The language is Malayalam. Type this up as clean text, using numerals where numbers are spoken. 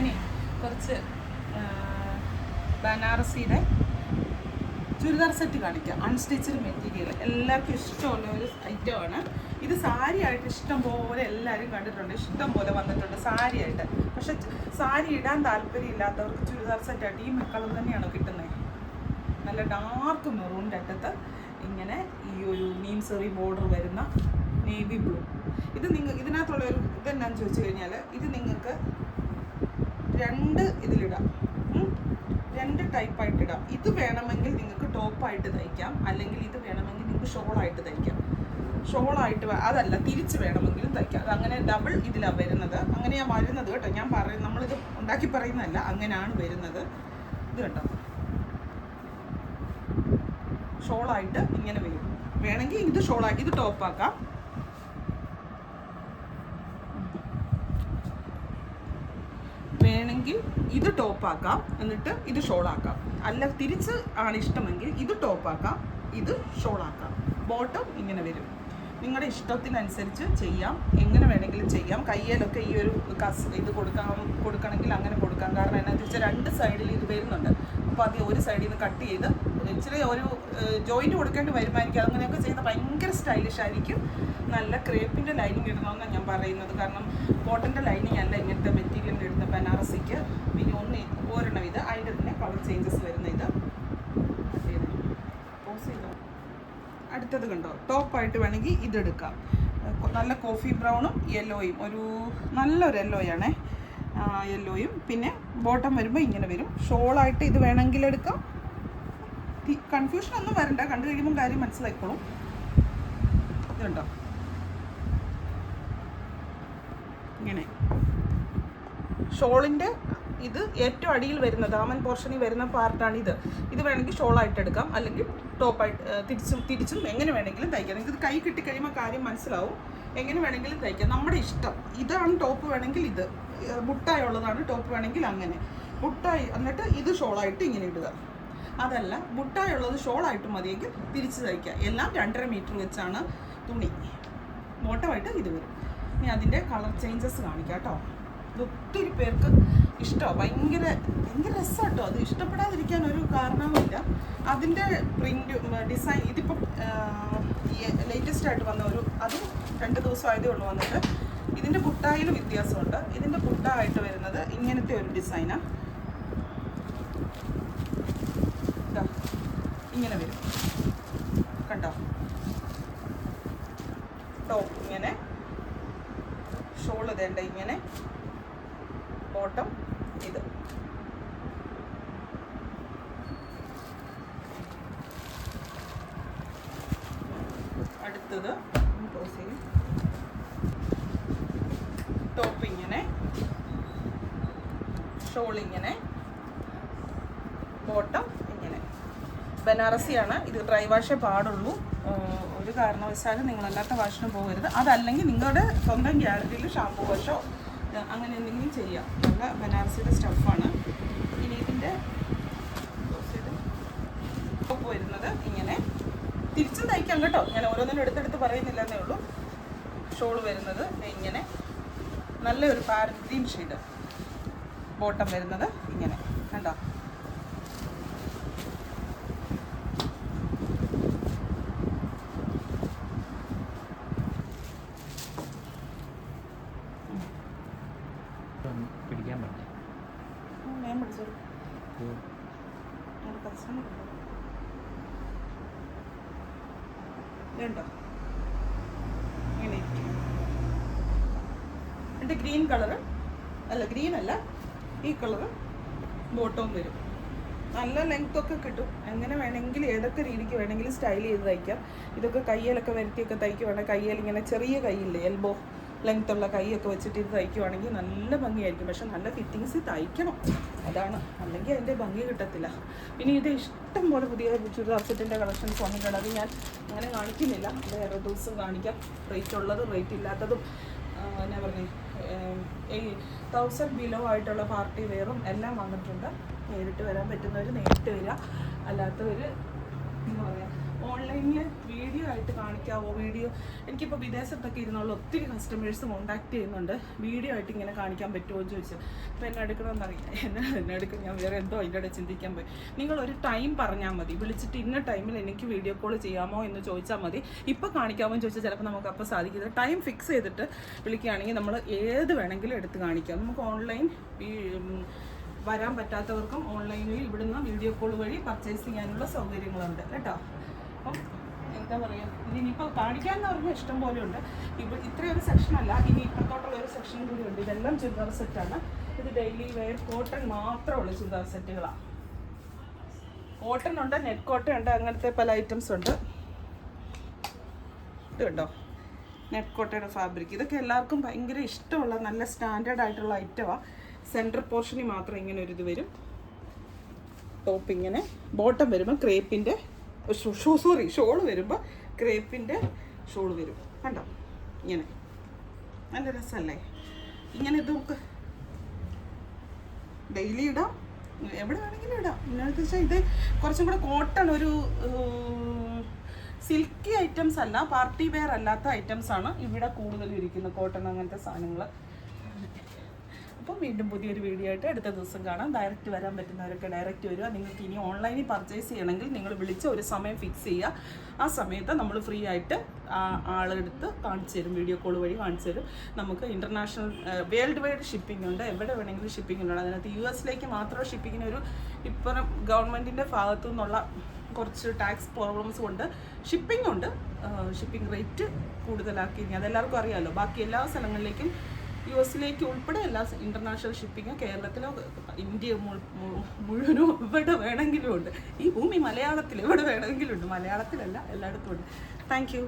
ഞാനേ കുറച്ച് ബനാറസിയുടെ ചുരിദാർ സെറ്റ് കാണിക്കാം. അൺസ്റ്റിച്ചഡ് മെറ്റീരിയൽ എല്ലാവർക്കും ഇഷ്ടമുള്ള ഒരു ഐറ്റമാണ് ഇത്. സാരി ആയിട്ട് ഇഷ്ടം പോലെ എല്ലാവരും കണ്ടിട്ടുണ്ട്, ഇഷ്ടം പോലെ വന്നിട്ടുണ്ട് സാരി ആയിട്ട്. പക്ഷെ സാരി ഇടാൻ താല്പര്യമില്ലാത്തവർക്ക് ചുരിദാർ സെറ്റായിട്ട് ഈ കളർ തന്നെയാണ് കിട്ടുന്നത്. നല്ല ഡാർക്ക് മെറൂണിൻ്റെ അറ്റത്ത് ഇങ്ങനെ ഈ ഒരു നീംസറി ബോർഡർ വരുന്ന നേവി ബ്ലൂ. ഇത് ഇതിനകത്തുള്ള ഒരു ഇതെന്നാന്ന് ചോദിച്ചു കഴിഞ്ഞാൽ ഇത് നിങ്ങൾക്ക് രണ്ട് ഇതിലിടാം, രണ്ട് ടൈപ്പായിട്ട് ഇടാം. ഇത് വേണമെങ്കിൽ നിങ്ങൾക്ക് ടോപ്പായിട്ട് തയ്ക്കാം, അല്ലെങ്കിൽ ഇത് വേണമെങ്കിൽ നിങ്ങൾക്ക് ഷോളായിട്ട് തയ്ക്കാം. ഷോളായിട്ട് അതല്ല തിരിച്ച് വേണമെങ്കിലും തയ്ക്കാം. അതങ്ങനെ ഡബിൾ ഇതിലാണ് വരുന്നത്. അങ്ങനെയാണ് വരുന്നത് കേട്ടോ. ഞാൻ നമ്മളിത് ഉണ്ടാക്കി പറയുന്നതല്ല, അങ്ങനെയാണ് വരുന്നത്. ഇത് കേട്ടോ, ഷോളായിട്ട് ഇങ്ങനെ വരും. വേണമെങ്കിൽ ഇത് ഷോളാക്കി ഇത് ടോപ്പാക്കാം. വേണമെങ്കിൽ ഇത് ടോപ്പാക്കാം, എന്നിട്ട് ഇത് ഷോളാക്കാം. അല്ല തിരിച്ച് ആണ് ഇഷ്ടമെങ്കിൽ ഇത് ടോപ്പാക്കാം, ഇത് ഷോളാക്കാം. ബോട്ടം ഇങ്ങനെ വരും. നിങ്ങളുടെ ഇഷ്ടത്തിനനുസരിച്ച് ചെയ്യാം, എങ്ങനെ വേണമെങ്കിലും ചെയ്യാം. കയ്യിലൊക്കെ ഈ ഒരു ഇത് കൊടുക്കണമെങ്കിൽ അങ്ങനെ കൊടുക്കാം. കാരണം എന്നാന്ന് വെച്ചാൽ രണ്ട് സൈഡിൽ ഇത് വരുന്നുണ്ട്. അപ്പോൾ അത് ഒരു സൈഡിൽ നിന്ന് കട്ട് ചെയ്ത് ഇച്ചിരി ഒരു ജോയിൻറ്റ് കൊടുക്കേണ്ടി വരുമായിരിക്കും. അങ്ങനെയൊക്കെ ചെയ്ത് ഭയങ്കര സ്റ്റൈലിഷ് ആയിരിക്കും. നല്ല ക്രേപ്പിൻ്റെ ലൈനിങ് ഇടണമെന്നാണ് ഞാൻ പറയുന്നത്. കാരണം കോട്ടൻ്റെ ലൈനിങ് അല്ല ഇങ്ങനത്തെ മെറ്റീരിയലിൻ്റെ ഇടുന്ന ബനാറസിക്ക്. പിന്നെ ഒരെണ്ണം ഇത് അതിൻ്റെ തന്നെ കളർ ചേഞ്ചസ് വരുന്ന ഇത് പോസ് ചെയ്തോ. അടുത്തത് കണ്ടോ, ടോപ്പായിട്ട് വേണമെങ്കിൽ ഇതെടുക്കാം. നല്ല കോഫി ബ്രൗണും യെല്ലോയും, ഒരു നല്ലൊരു യെല്ലോയാണേ, യെല്ലോയും. പിന്നെ ബോട്ടം വരുമ്പോൾ ഇങ്ങനെ വരും. ഷോളായിട്ട് ഇത് വേണമെങ്കിൽ എടുക്കാം. കൺഫ്യൂഷൻ ഒന്നും വരണ്ട, കണ്ടു കഴിയുമ്പോൾ കാര്യം മനസ്സിലായിക്കോളും. ഇതുണ്ടോ ഇങ്ങനെ ഷോളിൻ്റെ ഇത് ഏറ്റവും അടിയിൽ വരുന്ന ദാമൻ പോർഷനിൽ വരുന്ന പാർട്ടാണ് ഇത്. ഇത് വേണമെങ്കിൽ ഷോളായിട്ട് എടുക്കാം, അല്ലെങ്കിൽ ടോപ്പായിട്ട് തിരിച്ചും എങ്ങനെ വേണമെങ്കിലും തയ്ക്കാം. നിങ്ങൾക്ക് ഇത് കൈ കിട്ടിക്കഴിയുമ്പോൾ കാര്യം മനസ്സിലാവും. എങ്ങനെ വേണമെങ്കിലും തയ്ക്കാം, നമ്മുടെ ഇഷ്ടം. ഇതാണ് ടോപ്പ് വേണമെങ്കിൽ ഇത്, ബുട്ടായുള്ളതാണ് ടോപ്പ് വേണമെങ്കിൽ അങ്ങനെ ബുട്ടായി. എന്നിട്ട് ഇത് ഷോളായിട്ട് ഇങ്ങനെ ഇടുക. അതല്ല ബുട്ടായുള്ളത് ഷോളായിട്ട് മതിയെങ്കിൽ തിരിച്ച് തയ്ക്കുക. എല്ലാം 2.5 മീറ്റർ വെച്ചാണ് തുണി. ബോട്ടമായിട്ട് ഇത് വരും. ഇനി അതിൻ്റെ കളർ ചേഞ്ചസ് കാണിക്കാം കേട്ടോ. ഇത് ഒത്തിരി പേർക്ക് ഇഷ്ടമാണ്, ഭയങ്കര രസമാട്ടോ. അത് ഇഷ്ടപ്പെടാതിരിക്കാൻ ഒരു കാരണവുമില്ല. അതിൻ്റെ പ്രിൻ്റ് ഡിസൈൻ ഇതിപ്പം ലേറ്റസ്റ്റ് ആയിട്ട് വന്ന അത് 2 ദിവസം ആയതേ ഉള്ളൂ വന്നിട്ട്. ഇതിൻ്റെ ബുട്ടായിൽ വ്യത്യാസമുണ്ട്. ഇതിൻ്റെ ബുട്ടായിട്ട് വരുന്നത് ഇങ്ങനത്തെ ഒരു ഡിസൈനാണ്. ഇങ്ങനെ വരും കണ്ടോ. ടോപ്പ് ഇങ്ങനെ, ഷോൾ ഇതേണ്ട ഇങ്ങനെ, ബോട്ടം ഇത്. അടുത്തത് ടോപ്പ് ഇങ്ങനെ, ഷോൾ ഇങ്ങനെ, ബോട്ടം ഇങ്ങനെ. ബനാറസിയാണ് ഇത്. ഡ്രൈ വാഷേ പാടുള്ളൂ. ഒരു കാരണവശാലും നിങ്ങളല്ലാത്ത വാഷിന് പോകരുത്. അതല്ലെങ്കിൽ നിങ്ങളുടെ സ്വന്തം ഗ്യാലറിയിൽ ഷാമ്പു വാഷോ അങ്ങനെ എന്തെങ്കിലും ചെയ്യാം. നല്ല ബനാറസിയുടെ സ്റ്റഫാണ്. ഇനി ഇതിൻ്റെ ടോപ്പ് വരുന്നത് ഇങ്ങനെ. തിരിച്ചും തയ്ക്കാം കേട്ടോ, ഞാൻ ഓരോന്നിനും എടുത്തെടുത്ത് പറയുന്നില്ലെന്നേ ഉള്ളൂ. ഷോൾ വരുന്നത് ഇങ്ങനെ, നല്ലൊരു പാരറ്റ് ഗ്രീൻ ഷെയ്ഡ്. ബോട്ടം വരുന്നത് ഇങ്ങനെ കണ്ടോ. പിടിക്കാൻ പറ്റില്ല. ഞാൻ പിടിച്ചോളൂ. ഇതുണ്ടോ ഇങ്ങനെ എൻ്റെ ഗ്രീൻ കളറ് അല്ല, ഗ്രീൻ അല്ല, ഈ കളറ് ബോട്ടവും വരും. നല്ല ലെങ്ത്തൊക്കെ കിട്ടും. എങ്ങനെ വേണമെങ്കിൽ ഏതൊക്കെ രീതിക്ക് വേണമെങ്കിലും സ്റ്റൈൽ ചെയ്ത് തയ്ക്കാം. ഇതൊക്കെ കയ്യിലൊക്കെ വരുത്തിയൊക്കെ തയ്ക്കുവാണെങ്കിൽ, കയ്യിൽ ഇങ്ങനെ ചെറിയ കൈയില്ലേ, എൽബോ ലെങ്ത്തുള്ള കൈയൊക്കെ വെച്ചിട്ട് ഇത് തയ്ക്കുവാണെങ്കിൽ നല്ല ഭംഗിയായിരിക്കും. പക്ഷെ നല്ല ഫിറ്റിങ്സ് തയ്ക്കണം, അതാണ്. അല്ലെങ്കിൽ അതിൻ്റെ ഭംഗി കിട്ടത്തില്ല. പിന്നെ ഇത് ഇഷ്ടം പോലെ പുതിയ ചുരിദാർ സെറ്റിൻ്റെ കളക്ഷൻസ് വന്നിട്ടുണ്ട്. അത് ഞാൻ അങ്ങനെ കാണിക്കുന്നില്ല, വേറെ ദിവസം കാണിക്കാം. റേറ്റ് ഉള്ളതും റേറ്റ് ഇല്ലാത്തതും എന്നാ പറഞ്ഞേ 1000 ബിലോ ആയിട്ടുള്ള പാർട്ടി വെയറും എല്ലാം വന്നിട്ടുണ്ട്. നേരിട്ട് വരാൻ പറ്റുന്നവർ നേരിട്ട് വരിക, അല്ലാത്തവർ എന്താ പറയുക ഓൺലൈനിൽ വീഡിയോ ആയിട്ട് കാണിക്കാവോ? വീഡിയോ എനിക്കിപ്പോൾ വിദേശത്തൊക്കെ ഇരുന്നുള്ള ഒത്തിരി കസ്റ്റമേഴ്സ് കോൺടാക്ട് ചെയ്യുന്നുണ്ട്, വീഡിയോ ആയിട്ട് ഇങ്ങനെ കാണിക്കാൻ പറ്റുമോ എന്ന് ചോദിച്ചു. അപ്പോൾ എന്നെ എടുക്കണമെന്നറിയില്ല, എന്നെ എടുക്കണം, ഞാൻ വേറെ എന്തോ അതിൻ്റെ ഇടയിൽ ചിന്തിക്കാൻ പോയി. നിങ്ങളൊരു ടൈം പറഞ്ഞാൽ മതി, വിളിച്ചിട്ട് ഇന്ന ടൈമിൽ എനിക്ക് വീഡിയോ കോൾ ചെയ്യാമോ എന്ന് ചോദിച്ചാൽ മതി. ഇപ്പോൾ കാണിക്കാമോ എന്ന് ചോദിച്ചാൽ ചിലപ്പോൾ നമുക്ക് അപ്പോൾ സാധിക്കില്ല. ടൈം ഫിക്സ് ചെയ്തിട്ട് വിളിക്കുകയാണെങ്കിൽ നമ്മൾ ഏത് വേണമെങ്കിലും എടുത്ത് കാണിക്കാം. നമുക്ക് ഓൺലൈൻ വരാൻ പറ്റാത്തവർക്കും ഓൺലൈനിൽ ഇവിടുന്ന് വീഡിയോ കോൾ വഴി പർച്ചേസ് ചെയ്യാനുള്ള സൗകര്യങ്ങളുണ്ട് കേട്ടോ. അപ്പം എന്താ പറയുക, ഇതിനിപ്പോൾ കാണിക്കാമെന്ന് പറഞ്ഞാൽ ഇഷ്ടം പോലെ ഉണ്ട്. ഇത്രയൊരു സെക്ഷനല്ല, ഇനി ഇപ്പുറത്തോട്ടുള്ള ഒരു സെക്ഷനും കൂടി ഉണ്ട്. ഇതെല്ലാം ചുരിദാർ സെറ്റാണ്. ഇത് ഡെയിലി വെയർ കോട്ടൺ മാത്രമുള്ള ചുരിദാർ സെറ്റുകളാണ്. കോട്ടൺ ഉണ്ട്, നെറ്റ് കോട്ടൺ ഉണ്ട്, അങ്ങനത്തെ പല ഐറ്റംസ് ഉണ്ട്. ഇത് കണ്ടോ, നെറ്റ് കോട്ടയുടെ ഫാബ്രിക്. ഇതൊക്കെ എല്ലാവർക്കും ഭയങ്കര ഇഷ്ടമുള്ള നല്ല സ്റ്റാൻഡേർഡ് ആയിട്ടുള്ള ഐറ്റമാണ്. സെൻറ്റർ പോർഷനിൽ മാത്രം ഇങ്ങനെ ഒരു ഇത് വരും. ടോപ്പ് ഇങ്ങനെ, ബോട്ടം വരുമ്പോൾ ക്രേപ്പിൻ്റെ ഷോള് വരുമ്പോൾ ക്രേപ്പിൻ്റെ ഷോള് വരും. കണ്ടോ, ഇങ്ങനെ നല്ല രസമല്ലേ? ഇങ്ങനെ ഇത് നമുക്ക് ഡെയിലി ഇടാം, എവിടെ വേണമെങ്കിലും ഇടാം. എന്നാന്ന് വെച്ചാൽ ഇത് കുറച്ചും കൂടെ കോട്ടൺ, ഒരു സിൽക്കി ഐറ്റംസ് അല്ല, പാർട്ടി വെയർ അല്ലാത്ത ഐറ്റംസാണ് ഇവിടെ കൂടുതലും ഇരിക്കുന്നത്, കോട്ടൺ അങ്ങനത്തെ സാധനങ്ങൾ. അപ്പം വീണ്ടും പുതിയൊരു വീഡിയോ ആയിട്ട് അടുത്ത ദിവസം കാണാം. ഡയറക്റ്റ് വരാൻ പറ്റുന്നവരൊക്കെ ഡയറക്റ്റ് വരിക. നിങ്ങൾക്ക് ഇനി ഓൺലൈനിൽ പർച്ചേസ് ചെയ്യണമെങ്കിൽ നിങ്ങൾ വിളിച്ച് ഒരു സമയം ഫിക്സ് ചെയ്യുക. ആ സമയത്ത് നമ്മൾ ഫ്രീ ആയിട്ട് ആളെടുത്ത് കാണിച്ചു തരും, വീഡിയോ കോൾ വഴി കാണിച്ചു തരും. നമുക്ക് ഇൻ്റർനാഷണൽ വേൾഡ് വൈഡ് ഷിപ്പിംഗ് ഉണ്ട്, എവിടെ വേണമെങ്കിലും ഷിപ്പിംഗ് ഉണ്ട്. അതിനകത്ത് US മാത്രം ഷിപ്പിങ്ങിന് ഇപ്പം ഗവൺമെൻറ്റിൻ്റെ ഭാഗത്തു നിന്നുള്ള കുറച്ച് ടാക്സ് പ്രോബ്ലംസ് കൊണ്ട് ഷിപ്പിംഗ് ഉണ്ട്, ഷിപ്പിംഗ് റേറ്റ് കൂടുതലാക്കി. അതെല്ലാവർക്കും അറിയാമല്ലോ. ബാക്കി എല്ലാ സ്ഥലങ്ങളിലേക്കും US ഉൾപ്പെടെ എല്ലാ ഇൻ്റർനാഷണൽ ഷിപ്പിങ്ങും കേരളത്തിലോ ഇന്ത്യ മുഴുവനും എവിടെ വേണമെങ്കിലും ഉണ്ട്. ഈ ഭൂമി മലയാളത്തിൽ എവിടെ വേണമെങ്കിലും ഉണ്ട്, മലയാളത്തിലല്ല, എല്ലായിടത്തും ഉണ്ട്. Thank you.